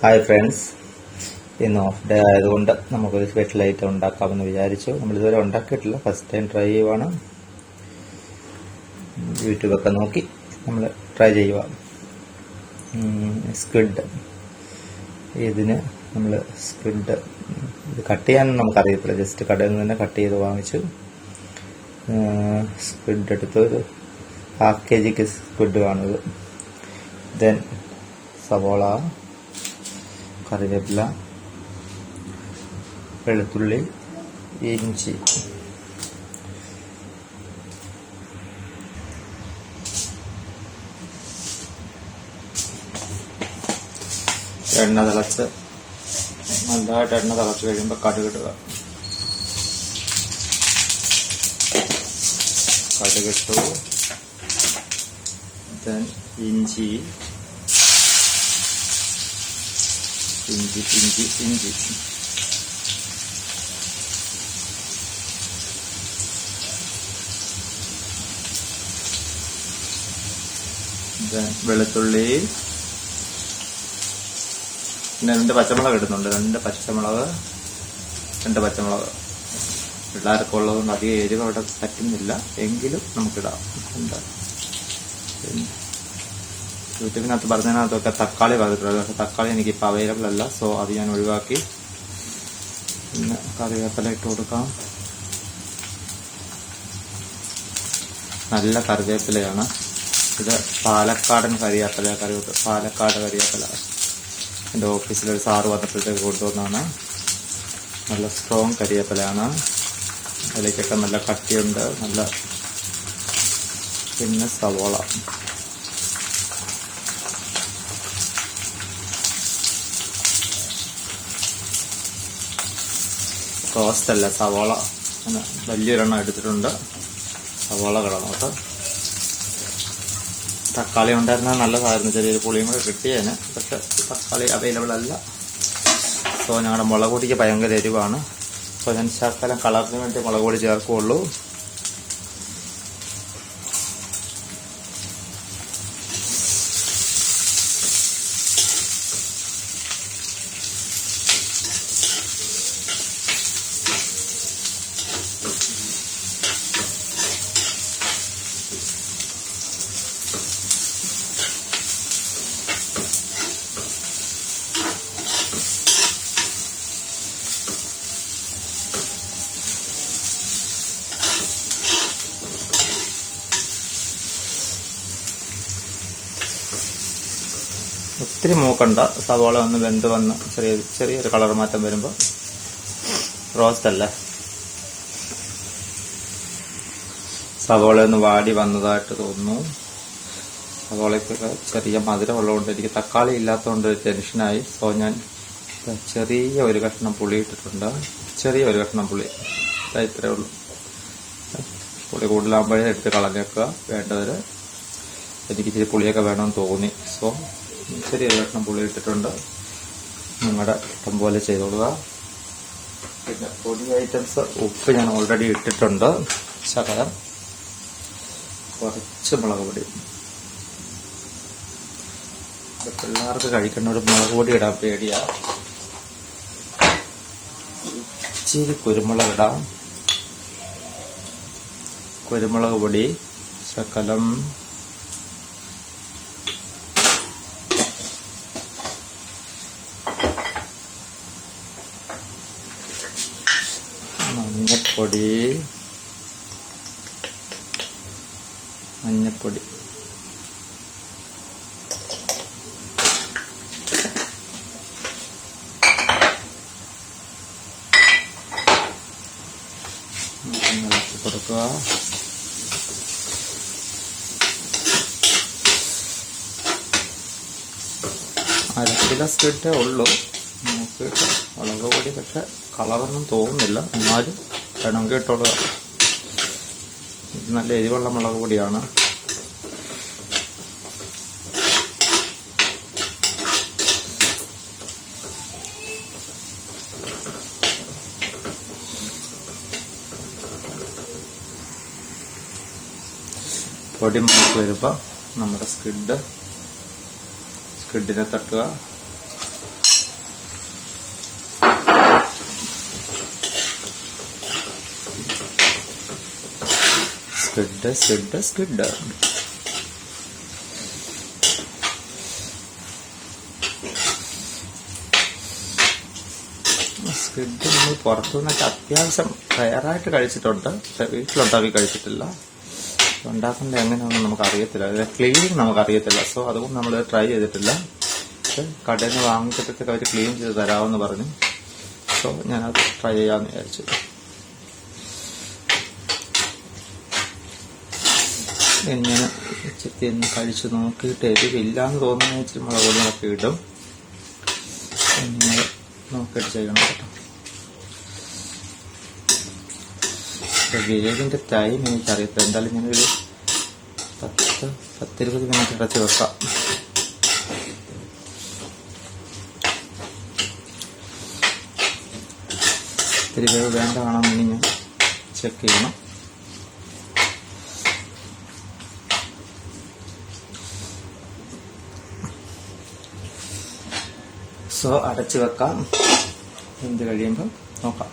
Hi friends, ഇന്ന് off day ആയതുകൊണ്ട് നമുക്കൊരു സ്പെഷ്യൽ ഐറ്റം ഉണ്ടാക്കാമെന്ന് വിചാരിച്ചു. നമ്മളിതുവരെ ഉണ്ടാക്കിയിട്ടില്ല, ഫസ്റ്റ് ടൈം ട്രൈ ചെയ്യുവാണ്. യൂട്യൂബൊക്കെ നോക്കി നമ്മൾ ട്രൈ ചെയ്യുക. സ്ക്വിഡ്, ഇതിന് നമ്മൾ സ്ക്വിഡ് ഇത് കട്ട് ചെയ്യാനൊന്നും നമുക്കറിയത്തില്ല, ജസ്റ്റ് കടയിൽ നിന്ന് തന്നെ കട്ട് ചെയ്ത് വാങ്ങിച്ചു. സ്ക്വിഡ് എടുത്ത് ഒരു 1/2 kg സ്ക്വിഡ് വേണത്. ദെൻ സവോള, കറിവേപ്പില, വെളുത്തുള്ളി, ഇഞ്ചി, എണ്ണ തിളച്ച് നല്ലതായിട്ട് എണ്ണ തിളച്ച് കഴിയുമ്പോൾ കടുകിടുക. കടുകിട്ടു. ദെൻ ഇഞ്ചി ഇഞ്ചി ഇഞ്ചി ഇഞ്ചി ദെൻ വെളുത്തുള്ളി, പിന്നെ 2 പച്ചമുളക് ഇടുന്നുണ്ട്. 2 പച്ചമുളക്. പിള്ളേരൊക്കെ ഉള്ളതുകൊണ്ട് അധികം എരിവ് അവിടെ പറ്റുന്നില്ല, എങ്കിലും നമുക്കിടാം. എന്താ യൂട്യൂബിനകത്ത് പറഞ്ഞതിനകത്തൊക്കെ തക്കാളി പറഞ്ഞിട്ടുള്ളത്, പക്ഷെ തക്കാളി എനിക്കിപ്പോൾ അവൈലബിൾ അല്ല, സോ അത് ഞാൻ ഒഴിവാക്കി. പിന്നെ കറിവേപ്പില ഇട്ട് കൊടുക്കാം. നല്ല കറിവേപ്പിലയാണ് ഇത്. പാലക്കാടൻ പാലക്കാട് കരിവേപ്പില. എൻ്റെ ഓഫീസിലൊരു സാറ് വന്നപ്പോഴത്തേക്ക് കൊണ്ടുവന്നാണ്. നല്ല സ്ട്രോങ് കരിവേപ്പിലയാണ്. അതിലേക്കൊക്കെ നല്ല കട്ടിയുണ്ട്. നല്ല. പിന്നെ സവോള, റോസ്റ്റല്ല, സവോള വലിയൊരെണ്ണം എടുത്തിട്ടുണ്ട്. സവോള കിടന്നോട്ട്. തക്കാളി ഉണ്ടായിരുന്നാൽ നല്ലതായിരുന്നു, ചെറിയൊരു പുളിയും കൂടെ കിട്ടിയേന്. പക്ഷെ തക്കാളി അവൈലബിൾ അല്ല. സോ ഞങ്ങളുടെ മുളക് പൊടിക്ക് ഭയങ്കര എരിവാണ്. സോ ഞാൻ ശകലം കളറിന് വേണ്ടി മുളക് പൊടി ചേർക്കുകയുള്ളൂ. ഒത്തിരി മൂക്കണ്ട. സവോള ഒന്ന് വെന്ത് വന്ന് ചെറിയൊരു കളർ മാറ്റം വരുമ്പോൾ, റോസ്റ്റ് അല്ലേ, സവോള ഒന്ന് വാടി വന്നതായിട്ട് തോന്നുന്നു. സവോളയ്ക്കൊക്കെ ചെറിയ മധുരം ഉള്ളതുകൊണ്ട് എനിക്ക് തക്കാളി ഇല്ലാത്തതുകൊണ്ട് ടെൻഷനായി. സോ ഞാൻ ചെറിയ ഒരു കഷ്ണം പുളി ഇട്ടിട്ടുണ്ട്. ചെറിയൊരു കഷ്ണം പുളി, ഇത്രയേ ഉള്ളൂ. പുളി കൂടുതലാകുമ്പോഴേ എടുത്ത് കളഞ്ഞേക്കുക വേണ്ടവർ. എനിക്ക് ഇച്ചിരി പുളിയൊക്കെ വേണമെന്ന് തോന്നി, സോ ചെറിയൊരു കഷ്ണം പുളി ഇട്ടിട്ടുണ്ട്. നിങ്ങളുടെ ഇഷ്ടം പോലെ ചെയ്തോളുക. പിന്നെ പൊടി ഐറ്റംസ്, ഉപ്പ് ഞാൻ ഓൾറെഡി ഇട്ടിട്ടുണ്ട്. ശകലം കുറച്ച് മുളക് പൊടി. പിള്ളേർക്ക് കഴിക്കുന്ന ഒരു മുളക് പൊടി ഇടാൻ പേടിയാ. ഇച്ചിരി കുരുമുളക് ഇടാം. കുരുമുളക് പൊടി ശകലം. മഞ്ഞപ്പൊടി ഇളക്കി കൊടുക്കുക. അരക്കിലോ സ്ക്വിഡേ ഉള്ളൂ. നോക്കിയിട്ട് മുളക് പൊടി പക്ഷെ കളറൊന്നും തോന്നുന്നില്ല, എന്നാലും വേണമെങ്കിൽ ഇട്ടോളുക. ഇത് നല്ല എരിവുള്ള മുളക് പൊടിയാണ്. പൊടി മൂത്ത് വരുമ്പോൾ നമ്മുടെ സ്ക്വിഡിനെ തട്ടുക. സ്ക്വിഡ്. സ്ക്വിഡ് നമ്മൾ പുറത്തുനിന്നൊക്കെ അത്യാവശ്യം റയറായിട്ട് കഴിച്ചിട്ടുണ്ട്, പക്ഷെ വീട്ടിലുണ്ടാക്കി കഴിച്ചിട്ടില്ല. ഉണ്ടാക്കേണ്ടത് എങ്ങനെയാണെന്ന് നമുക്കറിയത്തില്ല, അതിലെ ക്ലീനിങ് നമുക്കറിയത്തില്ല. സോ അതുകൊണ്ട് നമ്മൾ ട്രൈ ചെയ്തിട്ടില്ല. കടയിൽ നിന്ന് വാങ്ങിച്ചിട്ടൊക്കെ അവർ ക്ലീൻ ചെയ്ത് തരാമെന്ന് പറഞ്ഞു. സോ ഞാനത് ട്രൈ ചെയ്യാമെന്ന് വിചാരിച്ചു. ഇങ്ങനെ ചിക്കൻ ഒന്ന് കഴിച്ച് നോക്കിയിട്ട് എരിവില്ലാന്ന് തോന്നുന്ന ഇച്ചിരി മുളക് പൊടിയൊക്കെ ഇടും. ഇങ്ങനെ നോക്കിയിട്ട് ചെയ്യണം കേട്ടോ. വേവിൻ്റെ ടൈം എനിക്കറിയത്തില്ല. എന്തായാലും ഞാനൊരു 10-20 മിനിറ്റ് അടച്ച് വെക്കാം. ഇത്തിരി വേവ് വേണ്ടതാണെന്ന് ഞാൻ ചെക്ക് ചെയ്യണം. സോ അടച്ച് വെക്കാം. എന്ത് കഴിയുമ്പോൾ നോക്കാം.